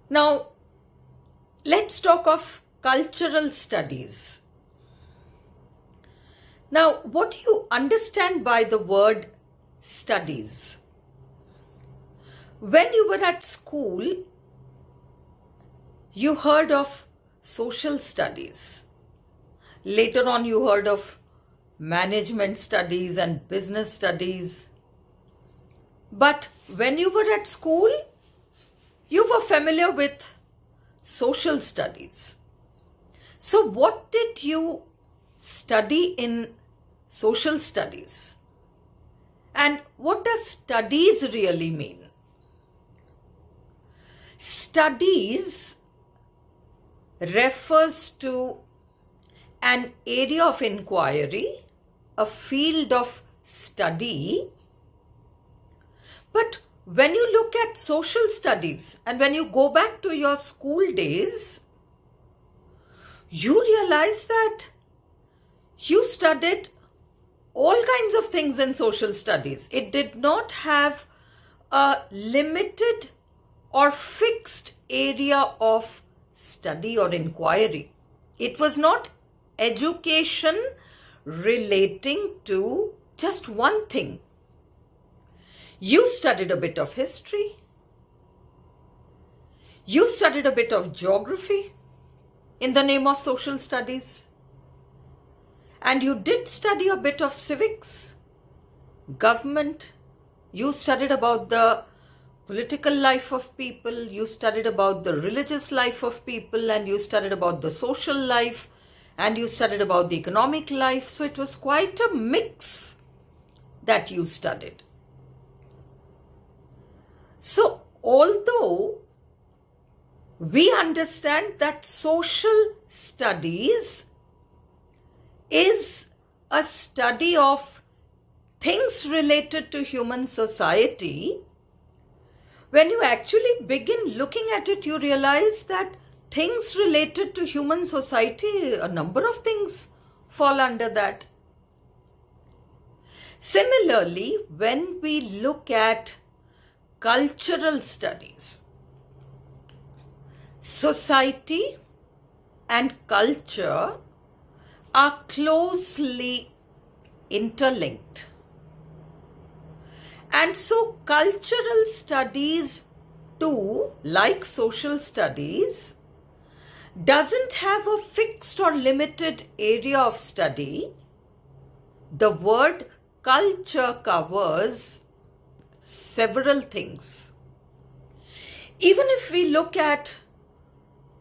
Now, let's talk of cultural studies. Now, what do you understand by the word studies? When you were at school, you heard of social studies. Later on, you heard of management studies and business studies. But when you were at school, you were familiar with social studies. So what did you study in social studies? And what does studies really mean? Studies refers to an area of inquiry, a field of study. But when you look at social studies and when you go back to your school days, you realize that you studied all kinds of things in social studies. It did not have a limited or fixed area of study or inquiry. It was not education relating to just one thing. You studied a bit of history. You studied a bit of geography in the name of social studies. And you did study a bit of civics, government. You studied about the political life of people. You studied about the religious life of people, and you studied about the social life, and you studied about the economic life. So it was quite a mix that you studied. So although we understand that social studies is a study of things related to human society, when you actually begin looking at it, you realize that things related to human society, a number of things fall under that. Similarly, when we look at cultural studies, society and culture are closely interlinked. And so cultural studies too, like social studies, doesn't have a fixed or limited area of study. The word culture covers several things. Even if we look at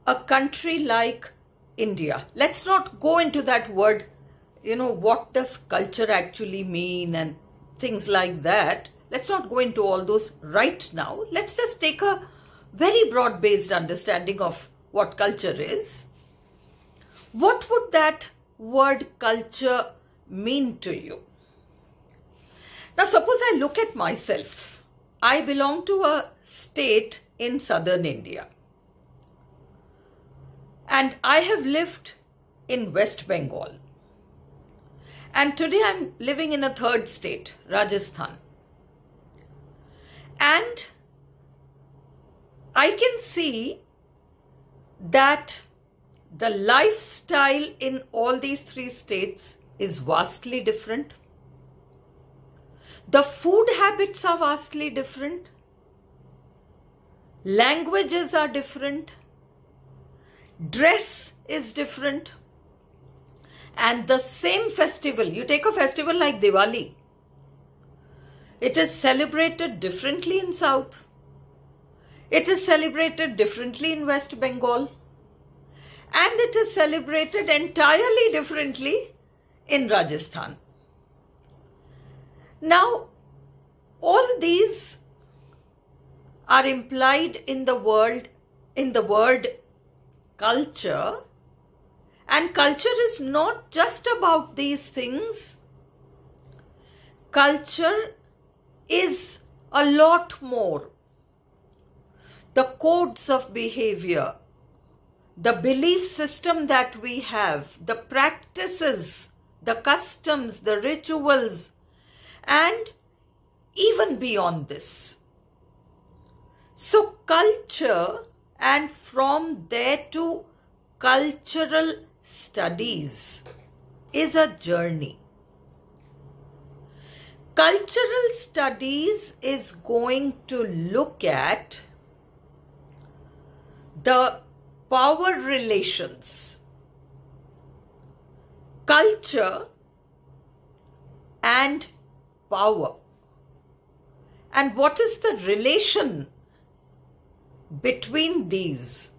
a country like India, let's not go into that word, what does culture actually mean and things like that. Let's not go into all those right now. Let's just take a very broad-based understanding of what culture is. What would that word culture mean to you? Now, suppose I look at myself. I belong to a state in southern India. And I have lived in West Bengal. And today I'm living in a third state, Rajasthan. And I can see that the lifestyle in all these three states is vastly different. The food habits are vastly different. Languages are different. Dress is different. And the same festival, you take a festival like Diwali, it is celebrated differently in South. It is celebrated differently in West Bengal. And it is celebrated entirely differently in Rajasthan. Now, all these are implied in the word culture. And culture is not just about these things. Culture is a lot more. The codes of behavior, the belief system that we have, the practices, the customs, the rituals, and even beyond this. So culture and from there to cultural studies is a journey. Cultural studies is going to look at the power relations, culture and power. And what is the relation between these?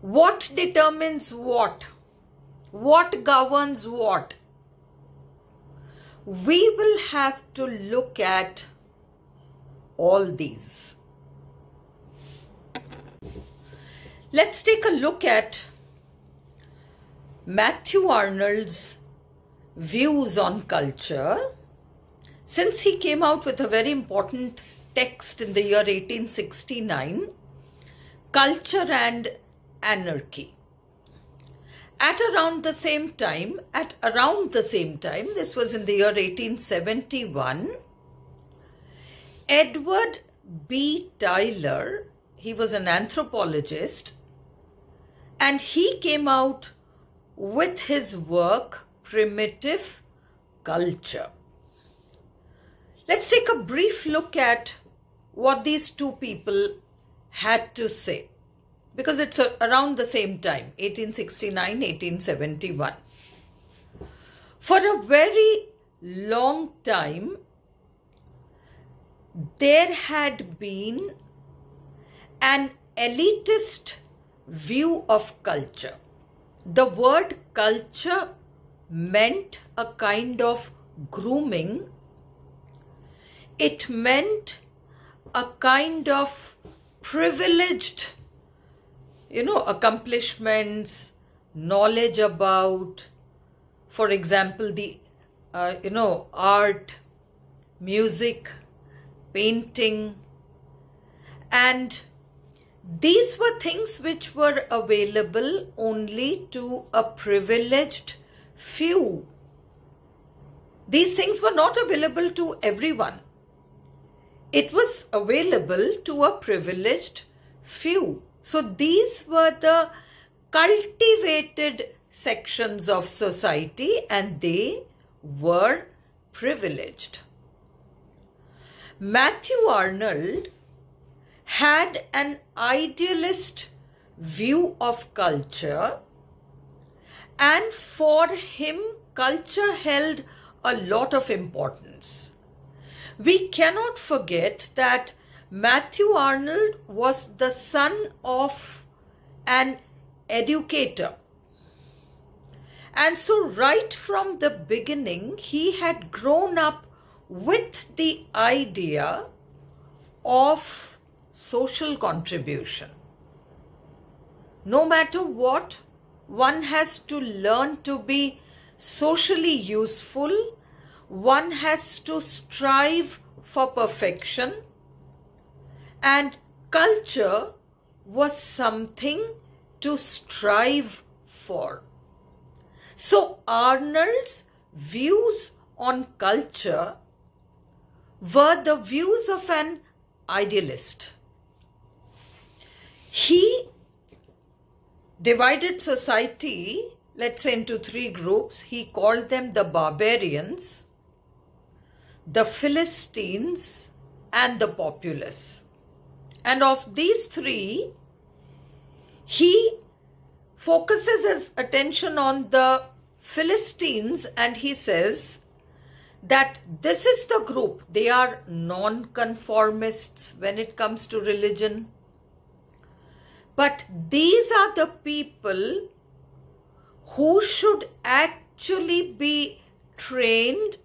What determines what? What governs what? We will have to look at all these. Let's take a look at Matthew Arnold's views on culture, since he came out with a very important text in the year 1869, Culture and Anarchy. At around the same time, this was in the year 1871, Edward B. Tyler, he was an anthropologist, and he came out with his work Primitive Culture. Let's take a brief look at what these two people had to say, because it's around the same time, 1869, 1871. For a very long time, there had been an elitist view of culture. The word culture meant a kind of grooming. It meant a kind of privileged, accomplishments, knowledge about, for example, the, art, music, painting. And these were things which were available only to a privileged few. These things were not available to everyone. It was available to a privileged few. So these were the cultivated sections of society, and they were privileged. Matthew Arnold had an idealist view of culture, and for him culture held a lot of importance. We cannot forget that Matthew Arnold was the son of an educator. And so right from the beginning, he had grown up with the idea of social contribution. No matter what, one has to learn to be socially useful. One has to strive for perfection. And culture was something to strive for. So Arnold's views on culture were the views of an idealist. He divided society, let's say, into three groups. He called them the Barbarians, the Philistines, and the Populace. And of these three, he focuses his attention on the Philistines, and he says that this is the group. They are non-conformists when it comes to religion. But these are the people who should actually be trained.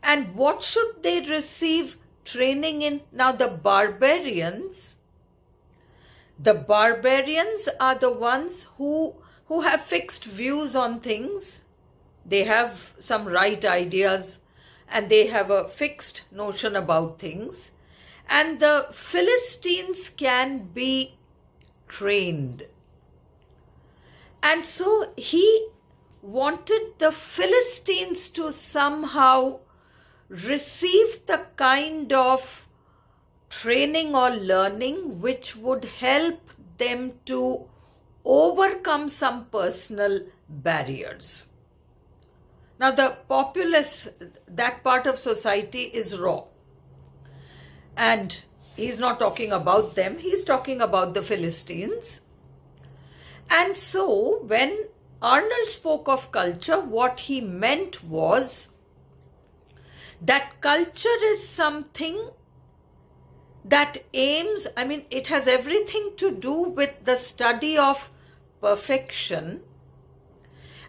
And what should they receive training in? Now, the barbarians are the ones who have fixed views on things. They have some right ideas and they have a fixed notion about things. And the Philistines can be trained. And so he wanted the Philistines to somehow receive the kind of training or learning which would help them to overcome some personal barriers. Now, the populace, that part of society is raw. And he's not talking about them, he's talking about the Philistines. And so, when Arnold spoke of culture, what he meant was that culture is something that aims, it has everything to do with the study of perfection,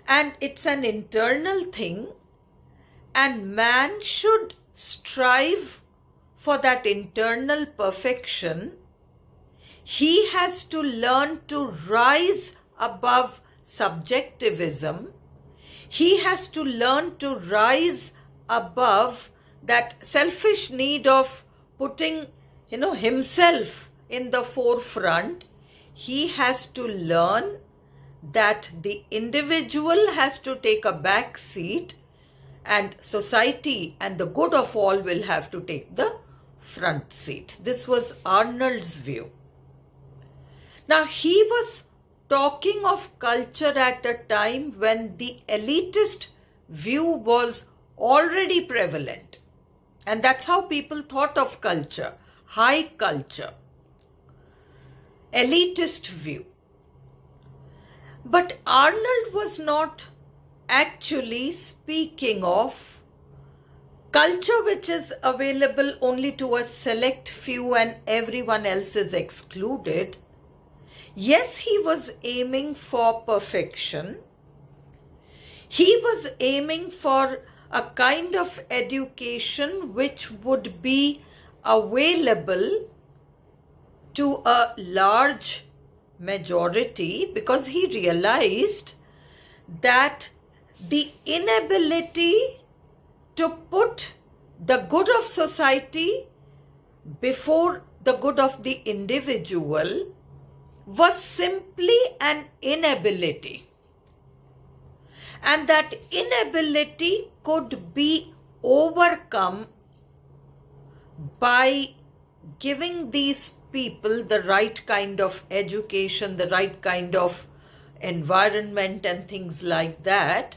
and it's an internal thing, and man should strive for that internal perfection. He has to learn to rise above subjectivism. He has to learn to rise above that selfish need of putting, himself in the forefront. He has to learn that the individual has to take a back seat and society and the good of all will have to take the front seat. This was Arnold's view. Now, he was talking of culture at a time when the elitist view was already prevalent. And that's how people thought of culture, high culture, elitist view. But Arnold was not actually speaking of culture which is available only to a select few and everyone else is excluded. Yes, he was aiming for perfection. He was aiming for a kind of education which would be available to a large majority, because he realized that the inability to put the good of society before the good of the individual was simply an inability. And that inability could be overcome by giving these people the right kind of education, the right kind of environment and things like that.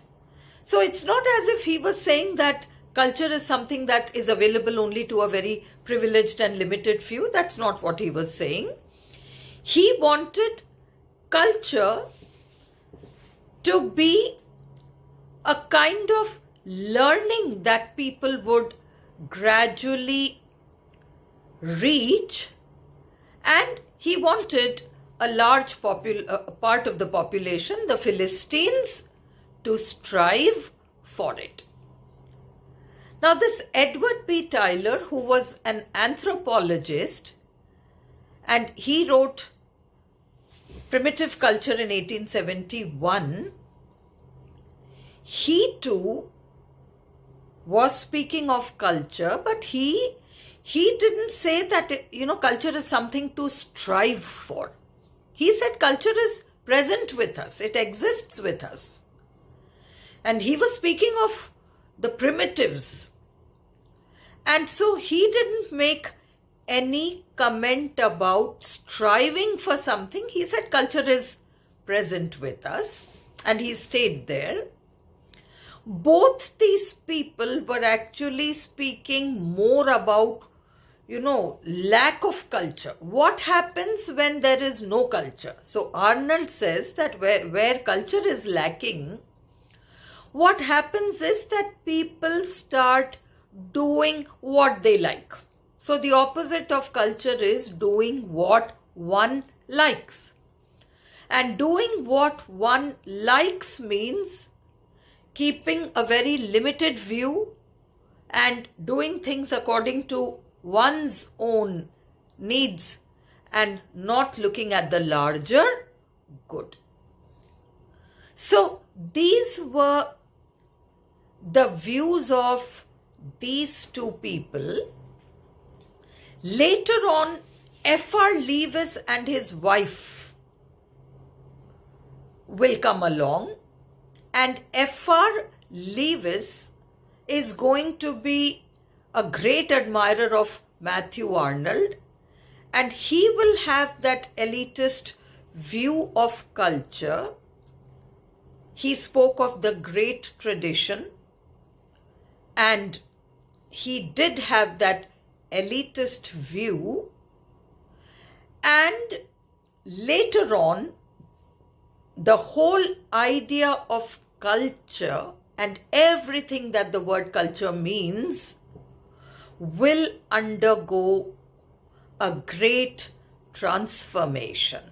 So it's not as if he was saying that culture is something that is available only to a very privileged and limited few. That's not what he was saying. He wanted culture to be a kind of learning that people would gradually reach, and he wanted a large part of the population, the Philistines, to strive for it. Now, this Edward B. Tyler, who was an anthropologist, and he wrote Primitive Culture in 1871, he too was speaking of culture, but he didn't say that, culture is something to strive for. He said culture is present with us. It exists with us. And he was speaking of the primitives. And so he didn't make any comment about striving for something. He said culture is present with us, and he stayed there. Both these people were actually speaking more about, lack of culture. What happens when there is no culture? So Arnold says that where culture is lacking, what happens is that people start doing what they like. So the opposite of culture is doing what one likes. And doing what one likes means keeping a very limited view and doing things according to one's own needs and not looking at the larger good. So these were the views of these two people. Later on, F.R. Lewis and his wife will come along, and F.R. Lewis is going to be a great admirer of Matthew Arnold, and he will have that elitist view of culture. He spoke of the great tradition, and he did have that elitist view. And later on, the whole idea of culture and everything that the word culture means will undergo a great transformation.